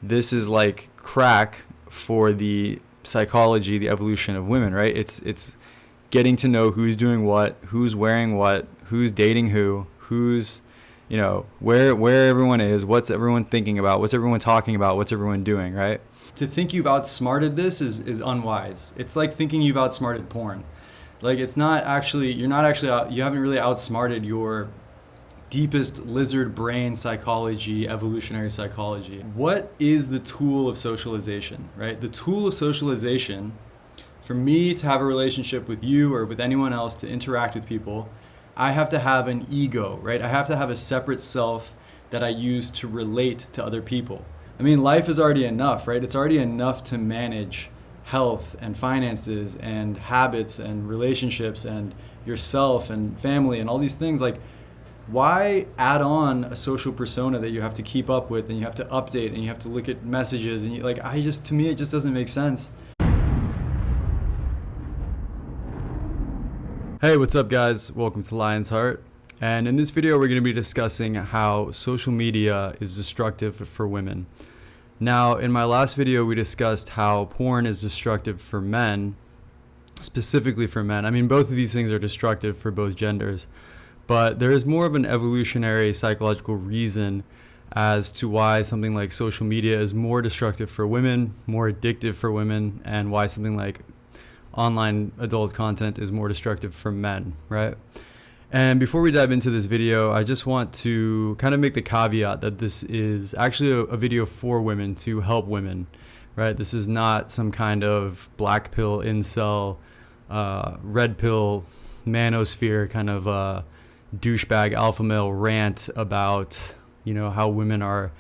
this is like crack for the psychology, the evolution of women, right? It's getting to know who's doing what, who's wearing what, who's dating who's where everyone is, what's everyone thinking about, what's everyone talking about, what's everyone doing, right? To think you've outsmarted this is unwise. It's like thinking you've outsmarted porn. Like it's not actually, you're not actually out, you haven't really outsmarted your deepest lizard brain psychology, evolutionary psychology. What is the tool of socialization, right? The tool of socialization, for me to have a relationship with you or with anyone else, to interact with people, I have to have an ego, right? I have to have a separate self that I use to relate to other people. I mean, life is already enough, right? It's already enough to manage health and finances and habits and relationships and yourself and family and all these things. Like, why add on a social persona that you have to keep up with and you have to update and you have to look at messages and to me, it just doesn't make sense. Hey, what's up guys? Welcome to Lion's Heart. And in this video, we're going to be discussing how social media is destructive for women. Now, in my last video, we discussed how porn is destructive for men, specifically for men. I mean, both of these things are destructive for both genders. But there is more of an evolutionary psychological reason as to why something like social media is more destructive for women, more addictive for women, and why something like online adult content is more destructive for men, right? And before we dive into this video, I just want to kind of make the caveat that this is actually a video for women to help women, right? This is not some kind of black pill, incel, red pill, manosphere kind of douchebag alpha male rant about how women are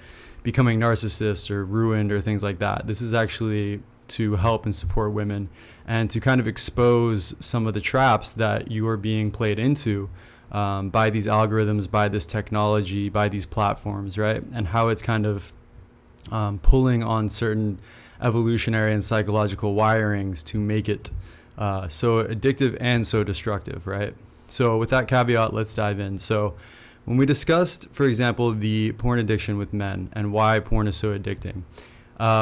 becoming narcissists or ruined or things like that. This is actually to help and support women and to kind of expose some of the traps that you are being played into by these algorithms, by this technology, by these platforms, right? And how it's kind of pulling on certain evolutionary and psychological wirings to make it so addictive and so destructive, right? So with that caveat, let's dive in. So when we discussed, for example, the porn addiction with men and why porn is so addicting,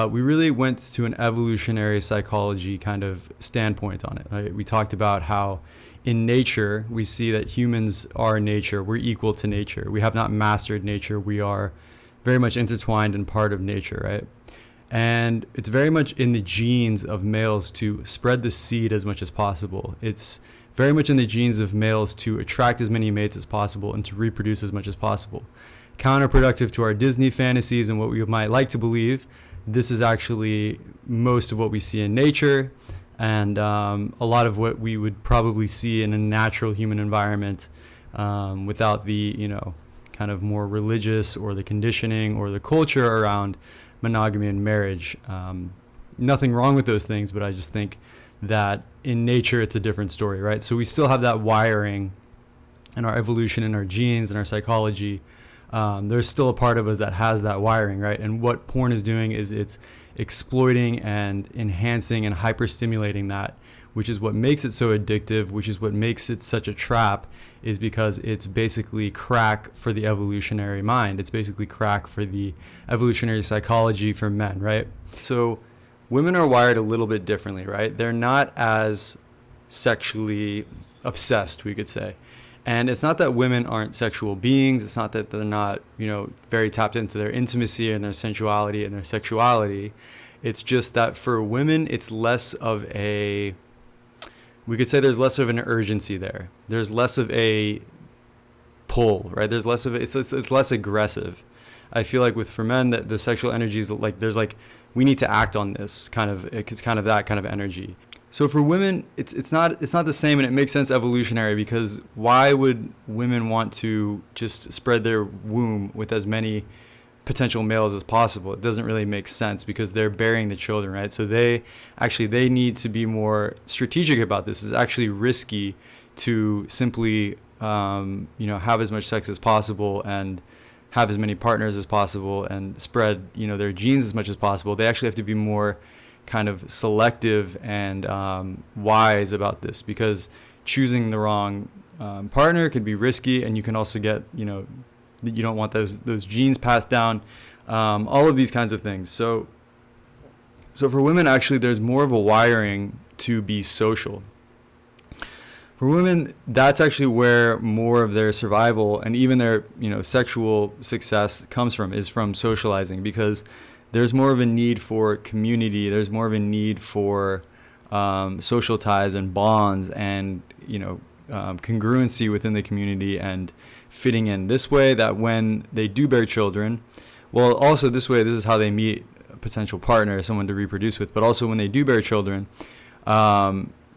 we really went to an evolutionary psychology kind of standpoint on it. Right? We talked about how in nature, we see that humans are nature. We're equal to nature. We have not mastered nature. We are very much intertwined and part of nature, right? And it's very much in the genes of males to spread the seed as much as possible. It's very much in the genes of males to attract as many mates as possible and to reproduce as much as possible. Counterproductive to our Disney fantasies and what we might like to believe, this is actually most of what we see in nature and a lot of what we would probably see in a natural human environment without the, kind of more religious or the conditioning or the culture around monogamy and marriage. Nothing wrong with those things, but I just think that in nature it's a different story, right? So we still have that wiring in our evolution, in our genes, in our psychology. There's still a part of us that has that wiring, right? And what porn is doing is it's exploiting and enhancing and hyper-stimulating that, which is what makes it so addictive, which is what makes it such a trap, is because it's basically crack for the evolutionary mind. It's basically crack for the evolutionary psychology for men, right? So women are wired a little bit differently, right? They're not as sexually obsessed, we could say. And it's not that women aren't sexual beings. It's not that they're not, very tapped into their intimacy and their sensuality and their sexuality. It's just that for women, it's less of we could say there's less of an urgency there. There's less of a pull, right? There's less of it's less aggressive. I feel like for men that the sexual energy is we need to act on this it's kind of that kind of energy. So for women, it's not the same, and it makes sense evolutionary, because why would women want to just spread their womb with as many potential males as possible? It doesn't really make sense because they're bearing the children, right? So they need to be more strategic about this. It's actually risky to simply have as much sex as possible and have as many partners as possible and spread their genes as much as possible. They actually have to be more kind of selective and wise about this, because choosing the wrong partner could be risky, and you can also get you don't want those genes passed down all of these kinds of things. So for women, actually, there's more of a wiring to be social. For women, that's actually where more of their survival and even their, sexual success comes from, is from socializing, because there's more of a need for community. There's more of a need for social ties and bonds and, congruency within the community and fitting in this way, that when they do bear children, well, also this way, this is how they meet a potential partner, someone to reproduce with, but also when they do bear children,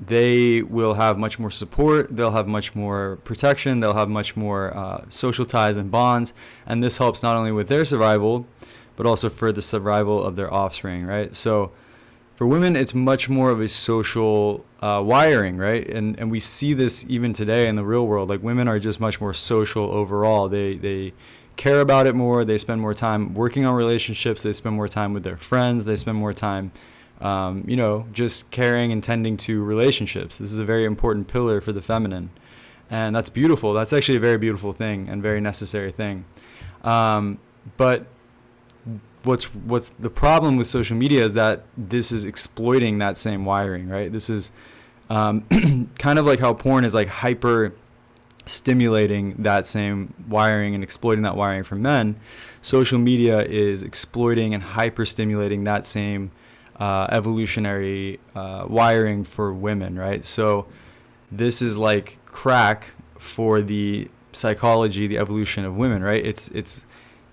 they will have much more support, they'll have much more protection, they'll have much more social ties and bonds, and this helps not only with their survival, but also for the survival of their offspring, right? So for women, it's much more of a social wiring, right? And we see this even today in the real world. Like, women are just much more social overall. They care about it more, they spend more time working on relationships, they spend more time with their friends, they spend more time just caring and tending to relationships. This is a very important pillar for the feminine. And that's beautiful. That's actually a very beautiful thing and very necessary thing. But what's the problem with social media is that this is exploiting that same wiring, right? This is kind of like how porn is like hyper stimulating that same wiring and exploiting that wiring for men. Social media is exploiting and hyper stimulating that same evolutionary wiring for women, right? So this is like crack for the psychology, the evolution of women, right? It's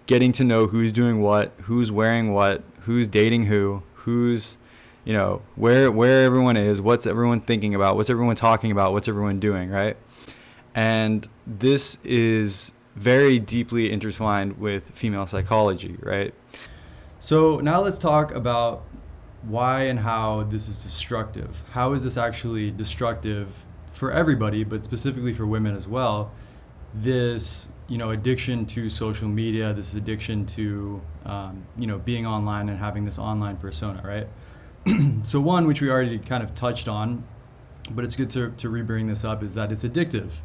getting to know who's doing what, who's wearing what, who's dating who's where everyone is, what's everyone thinking about, what's everyone talking about, what's everyone doing, right? And this is very deeply intertwined with female psychology, right? So now let's talk about why and how this is destructive. How is this actually destructive for everybody, but specifically for women as well? This, addiction to social media, this addiction to, being online and having this online persona, right? So one, which we already kind of touched on, but it's good to re-bring this up, is that it's addictive,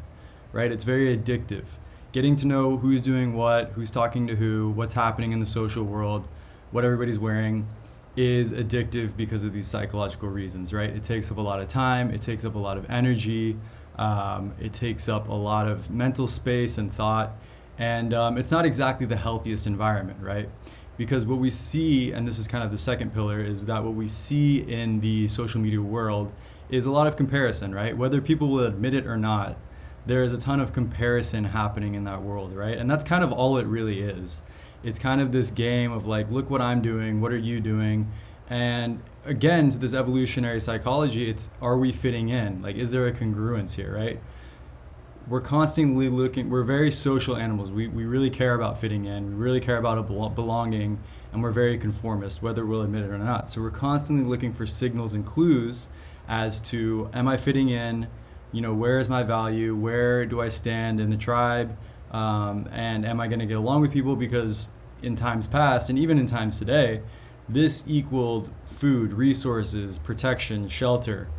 right? It's very addictive. Getting to know who's doing what, who's talking to who, what's happening in the social world, what everybody's wearing, is addictive because of these psychological reasons, right? It takes up a lot of time, it takes up a lot of energy, it takes up a lot of mental space and thought, and it's not exactly the healthiest environment, right? Because what we see, and this is kind of the second pillar, is that what we see in the social media world is a lot of comparison, right? Whether people will admit it or not, there is a ton of comparison happening in that world, right? And that's kind of all it really is. It's kind of this game of like, look what I'm doing, what are you doing? And again, to this evolutionary psychology, it's, are we fitting in? Like, is there a congruence here, right? We're constantly looking, we're very social animals. We really care about fitting in, we really care about belonging, and we're very conformist, whether we'll admit it or not. So we're constantly looking for signals and clues as to, am I fitting in? Where is my value? Where do I stand in the tribe? And am I going to get along with people? Because in times past, and even in times today, this equaled food, resources, protection, shelter,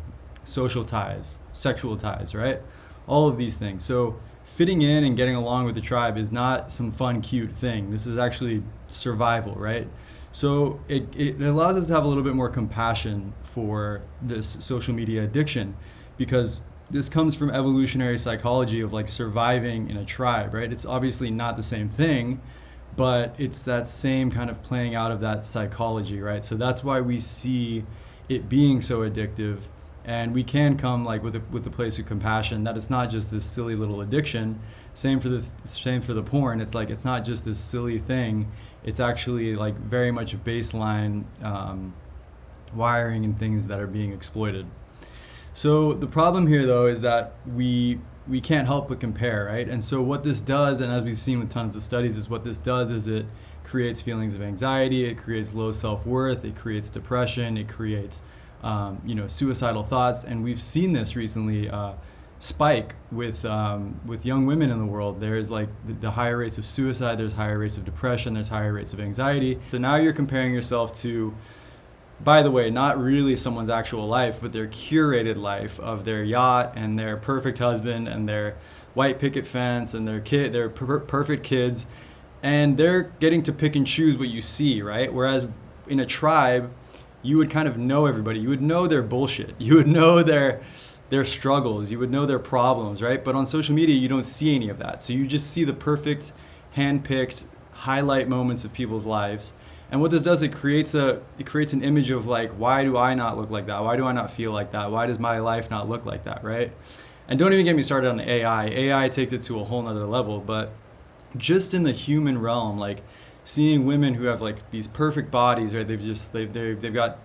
social ties, sexual ties, right? All of these things. So fitting in and getting along with the tribe is not some fun, cute thing. This is actually survival, right? So it allows us to have a little bit more compassion for this social media addiction, because this comes from evolutionary psychology of like surviving in a tribe, right? It's obviously not the same thing, but it's that same kind of playing out of that psychology, right? So that's why we see it being so addictive, and we can come like with the place of compassion, that it's not just this silly little addiction. Same for the porn. It's like, it's not just this silly thing. It's actually like very much a baseline wiring and things that are being exploited. So the problem here, though, is that we can't help but compare, right? And so what this does, and as we've seen with tons of studies, is what this does is it creates feelings of anxiety, it creates low self-worth, it creates depression, it creates suicidal thoughts, and we've seen this recently spike with young women in the world. There's like the higher rates of suicide, there's higher rates of depression, there's higher rates of anxiety. So now you're comparing yourself to, by the way, not really someone's actual life, but their curated life of their yacht and their perfect husband and their white picket fence and their perfect kids. and they're getting to pick and choose what you see, right? Whereas in a tribe, you would kind of know everybody. You would know their bullshit. You would know their struggles. You would know their problems, right? But on social media, you don't see any of that. So you just see the perfect, hand-picked highlight moments of people's lives. And what this does, it creates an image of like, why do I not look like that? Why do I not feel like that? Why does my life not look like that, right? And don't even get me started on AI. AI takes it to a whole nother level, but just in the human realm, like seeing women who have like these perfect bodies, right? They've got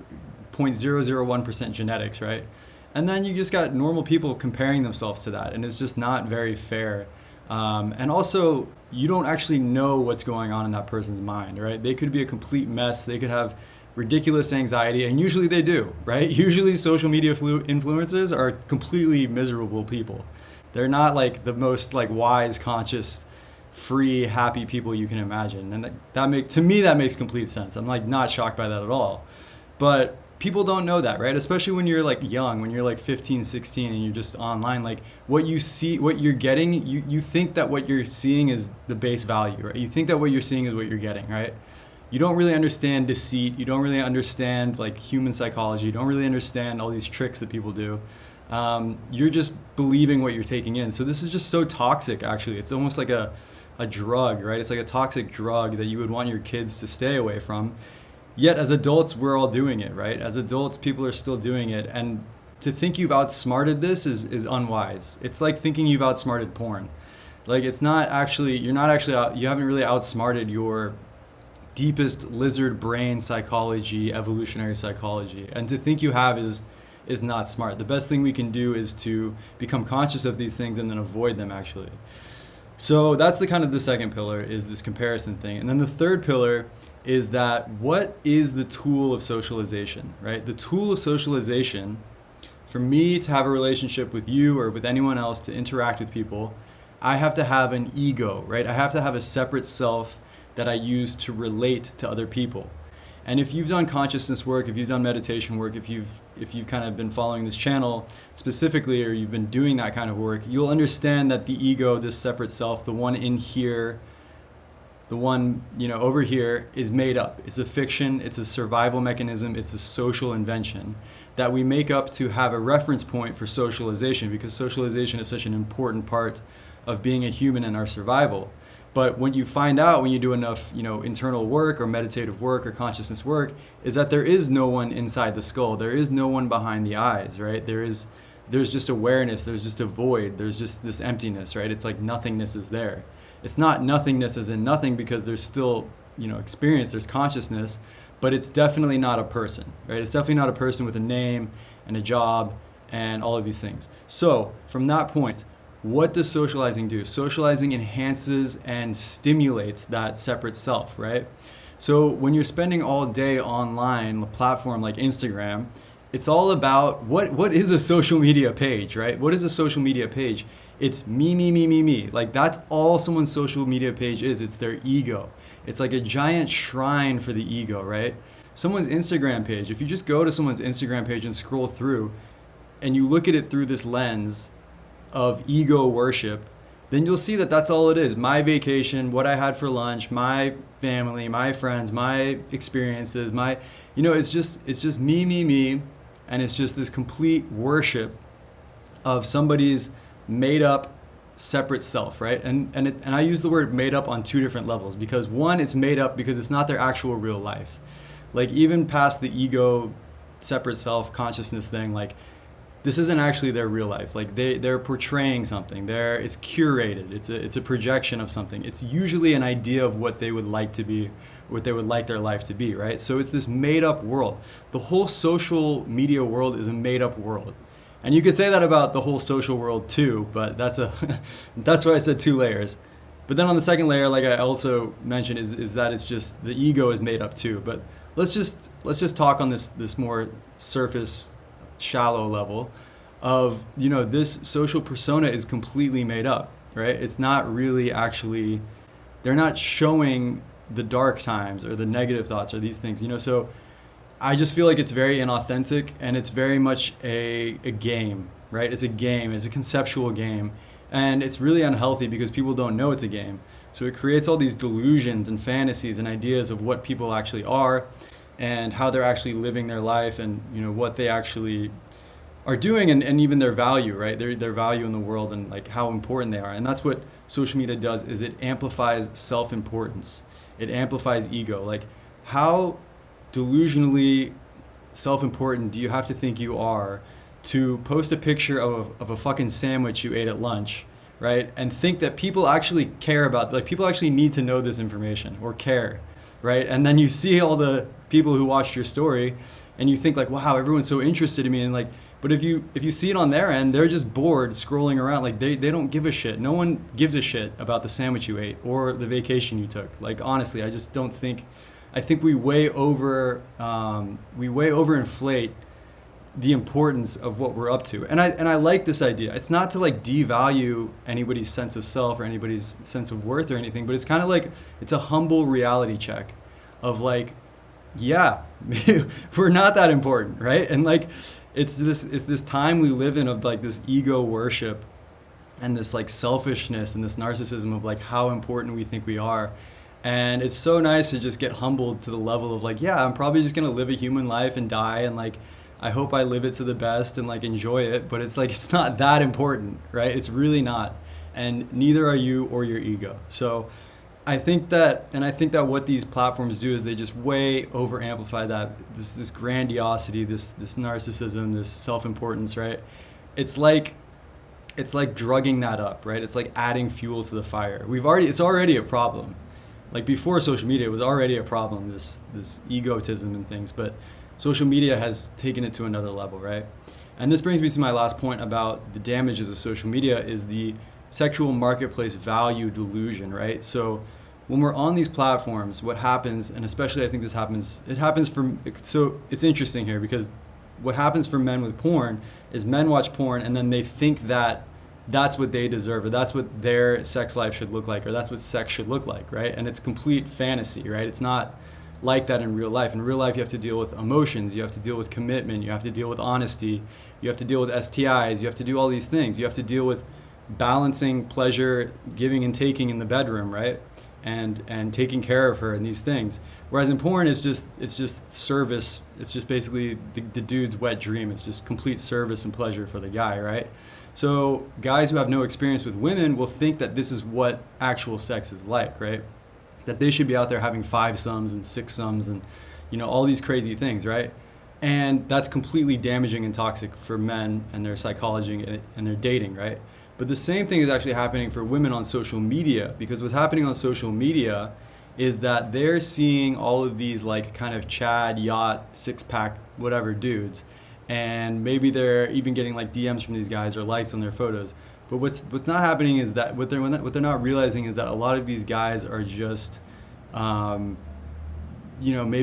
0.001% genetics, right? And then you just got normal people comparing themselves to that, and it's just not very fair. And also, you don't actually know what's going on in that person's mind, right? They could be a complete mess. They could have ridiculous anxiety, and usually they do, right? Usually social media influencers are completely miserable people. They're not like the most like wise, conscious, free, happy people you can imagine. And to me, that makes complete sense. I'm like not shocked by that at all. But people don't know that, right? Especially when you're like young, when you're like 15, 16 and you're just online, like what you see, what you're getting, you think that what you're seeing is the base value, right? You think that what you're seeing is what you're getting, right? You don't really understand deceit. You don't really understand like human psychology. You don't really understand all these tricks that people do. You're just believing what you're taking in. So this is just so toxic, actually. It's almost like a drug, right? It's like a toxic drug that you would want your kids to stay away from. Yet as adults, we're all doing it, right? As adults, people are still doing it. And to think you've outsmarted this is unwise. It's like thinking you've outsmarted porn. Like you haven't really outsmarted your deepest lizard brain psychology, evolutionary psychology. And to think you have is not smart. The best thing we can do is to become conscious of these things and then avoid them, actually. So that's the second pillar, is this comparison thing. And then the third pillar is that what is the tool of socialization, right? The tool of socialization, for me to have a relationship with you or with anyone else, to interact with people, I have to have an ego, right? I have to have a separate self that I use to relate to other people. And if you've done consciousness work, if you've done meditation work, if you've kind of been following this channel specifically, or you've been doing that kind of work, you'll understand that the ego, this separate self, the one in here, the one, over here, is made up. It's a fiction, it's a survival mechanism, it's a social invention that we make up to have a reference point for socialization, because socialization is such an important part of being a human and our survival. But when you find out, when you do enough, internal work or meditative work or consciousness work, is that there is no one inside the skull. There is no one behind the eyes, right? There's just awareness. There's just a void. There's just this emptiness, right? It's like nothingness is there. It's not nothingness as in nothing, because there's still, experience, there's consciousness, but it's definitely not a person, right? It's definitely not a person with a name and a job and all of these things. So from that point, what does socializing do? Socializing enhances and stimulates that separate self, right? So when you're spending all day online, a platform like Instagram, it's all about what is a social media page, right? What is a social media page? It's me, me, me, me, me. Like that's all someone's social media page is. It's their ego. It's like a giant shrine for the ego, right? Someone's Instagram page, if you just go to someone's Instagram page and scroll through and you look at it through this lens of ego worship, then you'll see that that's all it is. My vacation, what I had for lunch, my family, my friends, my experiences, it's just me, me, me. And it's just this complete worship of somebody's made up separate self, right? And I use the word made up on two different levels, because one, it's made up because it's not their actual real life. Like even past the ego, separate self, consciousness thing, like this isn't actually their real life. Like they're portraying something. It's curated. It's a projection of something. It's usually an idea of what they would like to be, what they would like their life to be, right? So it's this made up world. The whole social media world is a made up world. And you could say that about the whole social world too, but that's why I said two layers. But then on the second layer, like I also mentioned, is that it's just the ego is made up too. But let's just talk on this more surface, shallow level of, this social persona is completely made up, right? It's not really actually, they're not showing the dark times or the negative thoughts or these things, so I just feel like it's very inauthentic, and it's very much a game, right? It's a game, it's a conceptual game, and it's really unhealthy because people don't know it's a game. So it creates all these delusions and fantasies and ideas of what people actually are and how they're actually living their life, and what they actually are doing, and even their value, right? Their value in the world, and like how important they are. And that's what social media does, is it amplifies self-importance. It amplifies ego. Like, how delusionally self-important do you have to think you are to post a picture of a fucking sandwich you ate at lunch, right? And think that people actually care about, like, people actually need to know this information or care, right? And then you see all the people who watched your story and you think like, wow, everyone's so interested in me. And like, but if you see it on their end, they're just bored scrolling around. Like, they don't give a shit. No one gives a shit about the sandwich you ate or the vacation you took. Like, honestly, I just don't think, I think we way overinflate the importance of what we're up to. And I like this idea. It's not to like devalue anybody's sense of self or anybody's sense of worth or anything, but it's kind of like, it's a humble reality check of like, yeah, we're not that important, right? And like, it's this time we live in of like this ego worship and this like selfishness and this narcissism of like how important we think we are. And it's so nice to just get humbled to the level of like, yeah, I'm probably just gonna live a human life and die, and like, I hope I live it to the best and like enjoy it, but it's like, it's not that important, right? It's really not. And neither are you or your ego. So I think that what these platforms do is they just way over amplify that, this grandiosity, this narcissism, this self-importance, right? It's like drugging that up, right? It's like adding fuel to the fire. It's already a problem. Like, before social media, it was already a problem, this egotism and things, but social media has taken it to another level, right? And this brings me to my last point about the damages of social media, is the sexual marketplace value delusion, right? So when we're on these platforms, what happens, and especially I think it happens for, so it's interesting here, because what happens for men with porn is men watch porn and then they think that that's what they deserve, or that's what their sex life should look like, or that's what sex should look like, right? And it's complete fantasy, right? It's not like that in real life. In real life, you have to deal with emotions, you have to deal with commitment, you have to deal with honesty, you have to deal with STIs, you have to do all these things. You have to deal with balancing pleasure, giving and taking in the bedroom, right? And taking care of her and these things. Whereas in porn, it's just service. It's just basically the dude's wet dream. It's just complete service and pleasure for the guy, right? So guys who have no experience with women will think that this is what actual sex is like, right? That they should be out there having 5-somes and 6-somes and all these crazy things, right? And that's completely damaging and toxic for men and their psychology and their dating, right? But the same thing is actually happening for women on social media, because what's happening on social media is that they're seeing all of these like kind of Chad, yacht, 6-pack, whatever dudes, and maybe they're even getting like DMs from these guys or likes on their photos. But what's not happening is that what they're not realizing is that a lot of these guys are just maybe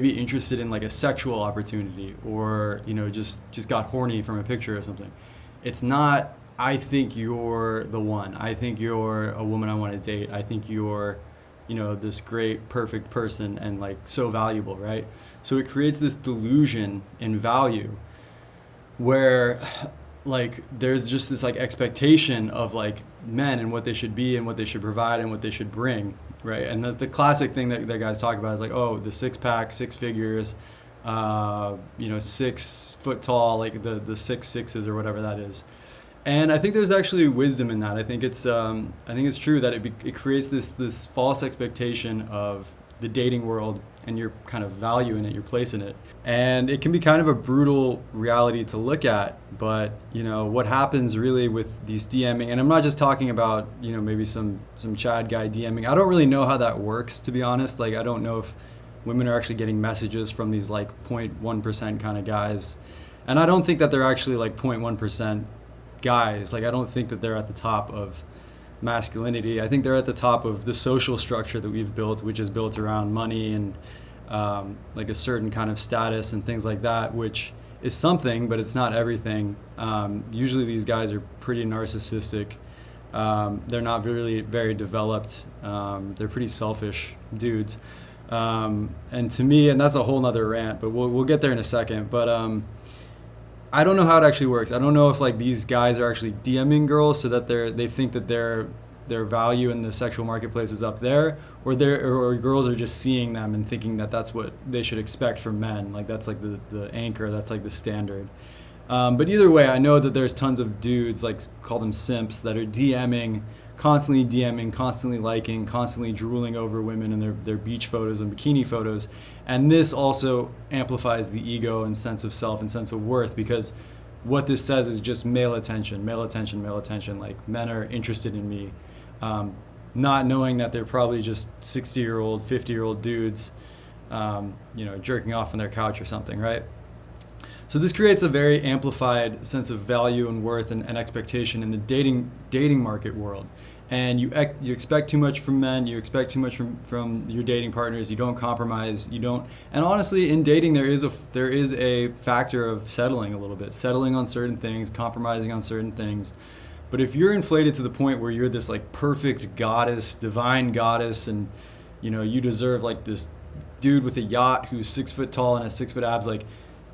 interested in like a sexual opportunity, or just got horny from a picture or something. It's not, I think you're the one. I think you're a woman I want to date. I think you're, this great, perfect person and like so valuable, right? So it creates this delusion in value where like there's just this like expectation of like men and what they should be and what they should provide and what they should bring, right? And the classic thing that guys talk about is like, oh, the 6-pack, 6 figures, 6 foot tall, like the 6 sixes or whatever that is. And I think there's actually wisdom in that. I think it's true that it creates this false expectation of the dating world and your kind of value in it, your place in it. And it can be kind of a brutal reality to look at, but what happens really with these DMing, and I'm not just talking about, maybe some Chad guy DMing. I don't really know how that works, to be honest. Like, I don't know if women are actually getting messages from these like 0.1% kind of guys. And I don't think that they're actually like 0.1% guys. Like, I don't think that they're at the top of masculinity. I think they're at the top of the social structure that we've built, which is built around money and like a certain kind of status and things like that, which is something, but it's not everything. Usually these guys are pretty narcissistic. They're not really very developed. They're pretty selfish dudes. And to me, and that's a whole nother rant, but we'll get there in a second. But I don't know how it actually works. I don't know if like these guys are actually DMing girls so that they think that they're their value in the sexual marketplace is up there, or girls are just seeing them and thinking that that's what they should expect from men. Like that's like the anchor, that's like the standard. But either way, I know that there's tons of dudes, like call them simps, that are DMing, constantly liking, constantly drooling over women and their beach photos and bikini photos. And this also amplifies the ego and sense of self and sense of worth, because what this says is just male attention. Like men are interested in me, not knowing that they're probably just 60-year-old, 50-year-old dudes, jerking off on their couch or something, right? So this creates a very amplified sense of value and worth and expectation in the dating market world. And you expect too much from men, you expect too much from your dating partners, you don't compromise, and honestly in dating there is a factor of settling a little bit, settling on certain things, compromising on certain things. But if you're inflated to the point where you're this like perfect goddess, divine goddess, and you deserve like this dude with a yacht who's 6 foot tall and has 6 foot abs, like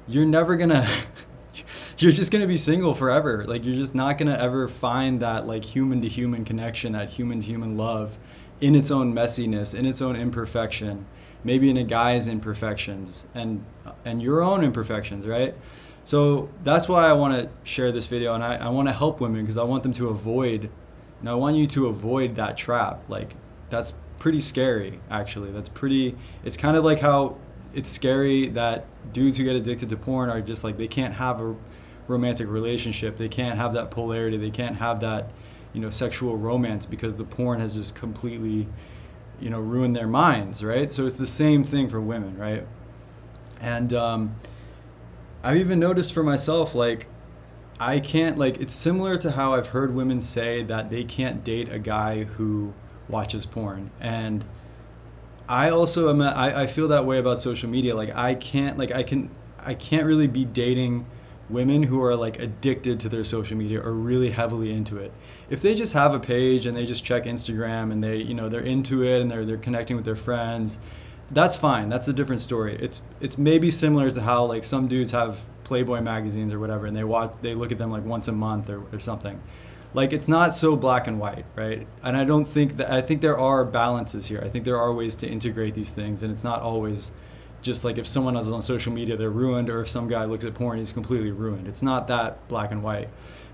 you're never gonna you're just gonna be single forever. Like you're just not gonna ever find that like human to human connection, that human to human love in its own messiness, in its own imperfection, maybe in a guy's imperfections and your own imperfections, right? So that's why I want to share this video, and I want to help women, because I want them to avoid, and I want you to avoid that trap. Like that's pretty scary, actually. It's kind of like how it's scary that dudes who get addicted to porn are just like, they can't have a romantic relationship. They can't have that polarity. They can't have that, sexual romance, because the porn has just completely, ruined their minds, right? So it's the same thing for women, right? And I've even noticed for myself, like, I can't, like, it's similar to how I've heard women say that they can't date a guy who watches porn. And I also I feel that way about social media. Like I can't really be dating women who are like addicted to their social media or really heavily into it. If they just have a page and they just check Instagram and they're into it and they're connecting with their friends, that's fine. That's a different story. It's maybe similar to how like some dudes have Playboy magazines or whatever, and they look at them like once a month or something. Like it's not so black and white, right? And I think there are balances here. I think there are ways to integrate these things, and it's not always just like if someone is on social media, they're ruined, or if some guy looks at porn, he's completely ruined. It's not that black and white.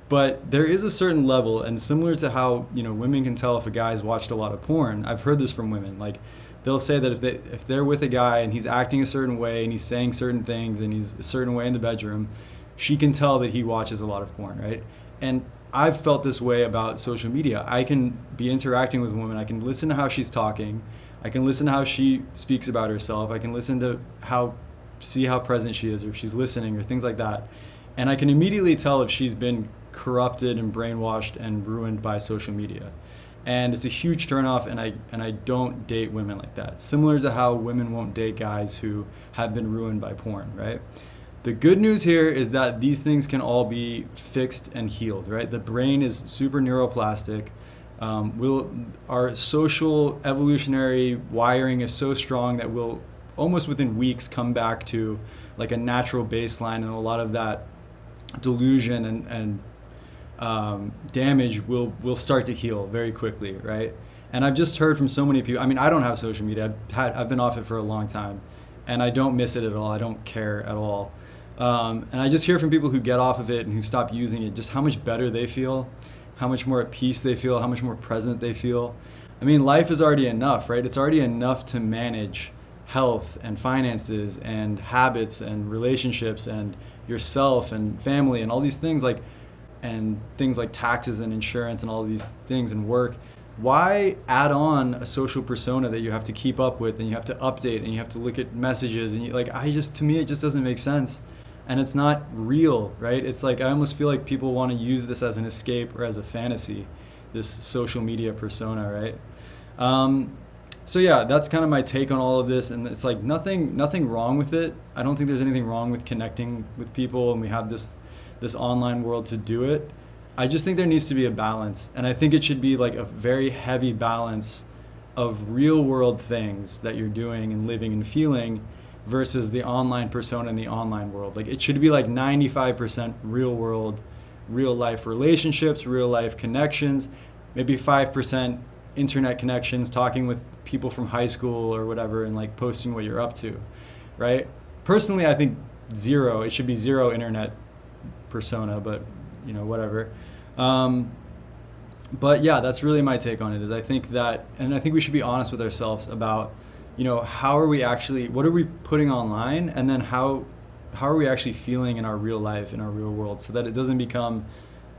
But there is a certain level, and similar to how, women can tell if a guy's watched a lot of porn. I've heard this from women. Like they'll say that if they're with a guy and he's acting a certain way and he's saying certain things and he's a certain way in the bedroom, she can tell that he watches a lot of porn, right? And I've felt this way about social media. I can be interacting with a woman. I can listen to how she's talking. I can listen to how she speaks about herself. I can listen to see how present she is, or if she's listening, or things like that. And I can immediately tell if she's been corrupted and brainwashed and ruined by social media. And it's a huge turnoff, and I don't date women like that. Similar to how women won't date guys who have been ruined by porn, right? The good news here is that these things can all be fixed and healed, right? The brain is super neuroplastic. Our social evolutionary wiring is so strong that we'll almost within weeks come back to like a natural baseline, and a lot of that delusion and damage will start to heal very quickly, right? And I've just heard from so many people. I mean, I don't have social media. I've been off it for a long time, and I don't miss it at all. I don't care at all. And I just hear from people who get off of it and who stop using it, just how much better they feel, how much more at peace they feel, how much more present they feel. I mean, life is already enough, right? It's already enough to manage health and finances and habits and relationships and yourself and family and all these things, and things like taxes and insurance and all these things and work. Why add on a social persona that you have to keep up with and you have to update and you have to look at messages and to me it just doesn't make sense. And it's not real, right? It's like I almost feel like people want to use this as an escape or as a fantasy, this social media persona, right? So yeah, that's kind of my take on all of this, and it's like nothing wrong with it. I don't think there's anything wrong with connecting with people, and we have this online world to do it. I just think there needs to be a balance, and I think it should be like a very heavy balance of real world things that you're doing and living and feeling versus the online persona in the online world. Like it should be like 95% real world, real life relationships, real life connections, maybe 5% internet connections, talking with people from high school or whatever, and like posting what you're up to, right? Personally, I think zero. It should be zero internet persona, but whatever. But yeah, that's really my take on it. Is I think that, and I think we should be honest with ourselves about, how are we actually, what are we putting online, and then how are we actually feeling in our real life, in our real world, so that it doesn't become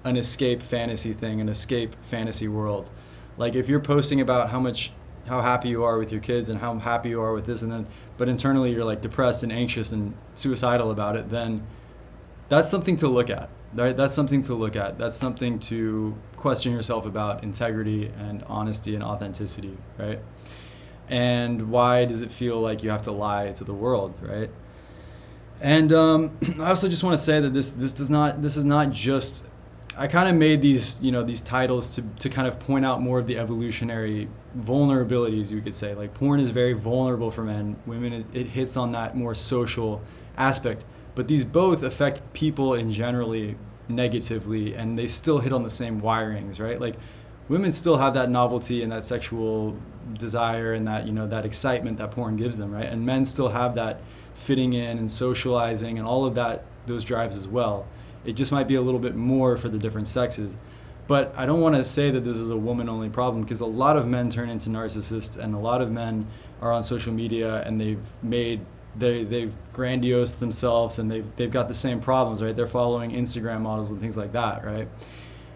an escape fantasy thing, an escape fantasy world. Like if you're posting about how happy you are with your kids and how happy you are with this, and then but internally you're like depressed and anxious and suicidal about it, then that's something to look at, right? That's something to look at. That's something to question yourself about integrity and honesty and authenticity, right? And why does it feel like you have to lie to the world, right? And I also just want to say that this is not just, I kind of made these these titles to kind of point out more of the evolutionary vulnerabilities, you could say. Like porn is very vulnerable for men. Women, it hits on that more social aspect. But these both affect people in generally negatively, and they still hit on the same wirings, right? Like women still have that novelty and that sexual desire and that that excitement that porn gives them, right? And men still have that fitting in and socializing and all of that, those drives as well. It just might be a little bit more for the different sexes. But I don't want to say that this is a woman-only problem, because a lot of men turn into narcissists, and a lot of men are on social media and they've grandiose themselves, and they've got the same problems, right? They're following Instagram models and things like that, right?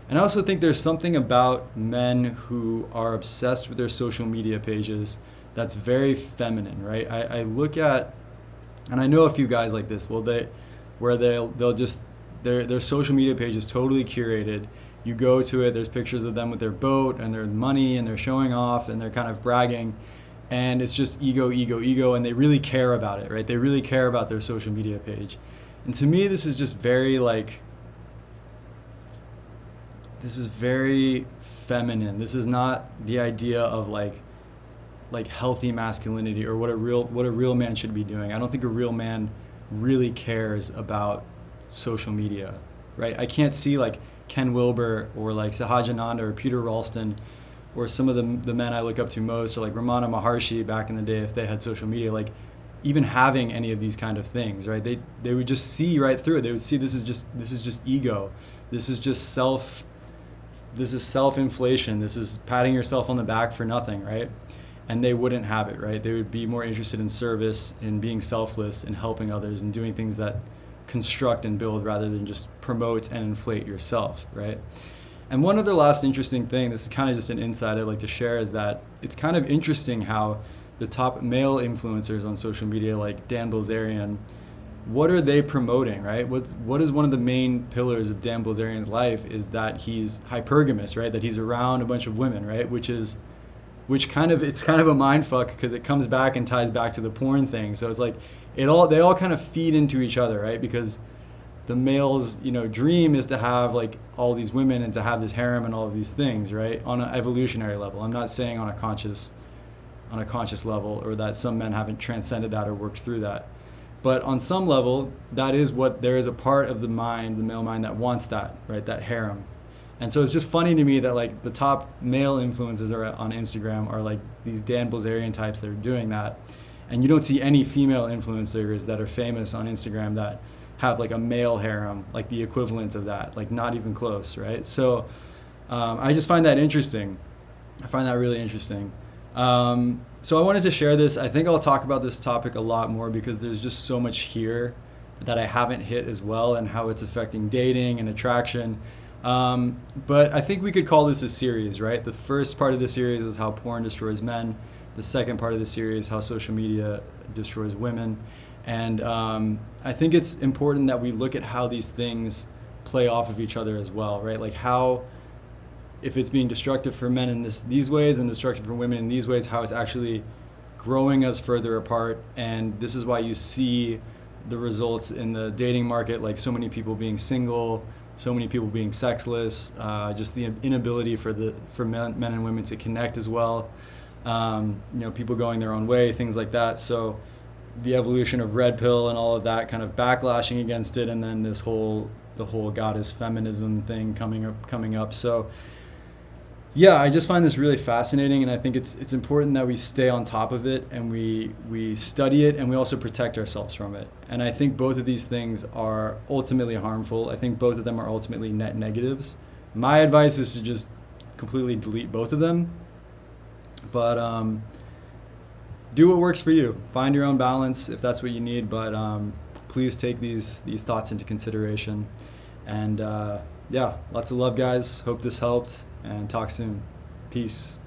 And I also think there's something about men who are obsessed with their social media pages that's very feminine, right? I look at, and I know a few guys like this, they'll just, their social media page is totally curated. You go to it, there's pictures of them with their boat and their money, and they're showing off and they're kind of bragging, and it's just ego, and they really care about it, right? They really care about their social media page. And to me, this is just very very feminine. This is not the idea of like healthy masculinity, or what a real man should be doing. I don't think a real man really cares about social media, right? I can't see like Ken Wilber or like Sahajananda or Peter Ralston or some of the men I look up to most, or like Ramana Maharshi back in the day, if they had social media, like even having any of these kind of things, right? They would just see right through it. They would see this is just ego. This is just self-inflation. This is patting yourself on the back for nothing, right? And they wouldn't have it, right? They would be more interested in service, in being selfless, in helping others, and doing things that construct and build rather than just promote and inflate yourself, right? And one other last interesting thing, this is kind of just an insight I'd like to share, is that it's kind of interesting how the top male influencers on social media, like Dan Bilzerian, what are they promoting, right? What is one of the main pillars of Dan Bilzerian's life is that he's hypergamous, right? That he's around a bunch of women, right? It's kind of a mind fuck, because it comes back and ties back to the porn thing. So it's like they all kind of feed into each other, right? Because the male's dream is to have like all these women and to have this harem and all of these things, right? On an evolutionary level. I'm not saying on a conscious level, or that some men haven't transcended that or worked through that. But on some level, there is a part of the male mind that wants that, right? That harem. And so it's just funny to me that like the top male influencers on Instagram are like these Dan Bilzerian types that are doing that. And you don't see any female influencers that are famous on Instagram that have like a male harem, like the equivalent of that, like not even close, right? So I just find that interesting. I find that really interesting. So I wanted to share this. I think I'll talk about this topic a lot more, because there's just so much here that I haven't hit as well, and how it's affecting dating and attraction. But I think we could call this a series, right? The first part of the series was how porn destroys men. The second part of the series, how social media destroys women. And I think it's important that we look at how these things play off of each other as well, right? Like how, if it's being destructive for men in these ways and destructive for women in these ways, how it's actually growing us further apart. And this is why you see the results in the dating market, like so many people being single, so many people being sexless, just the inability for men and women to connect as well. People going their own way, things like that. So the evolution of red pill and all of that kind of backlashing against it, and then the whole goddess feminism thing coming up. So Yeah, I just find this really fascinating, and I think it's important that we stay on top of it and we study it and we also protect ourselves from it. And I think both of these things are ultimately harmful. I think both of them are ultimately net negatives. My advice is to just completely delete both of them, but do what works for you. Find your own balance if that's what you need, but please take these thoughts into consideration. And yeah, lots of love, guys. Hope this helped, and talk soon. Peace.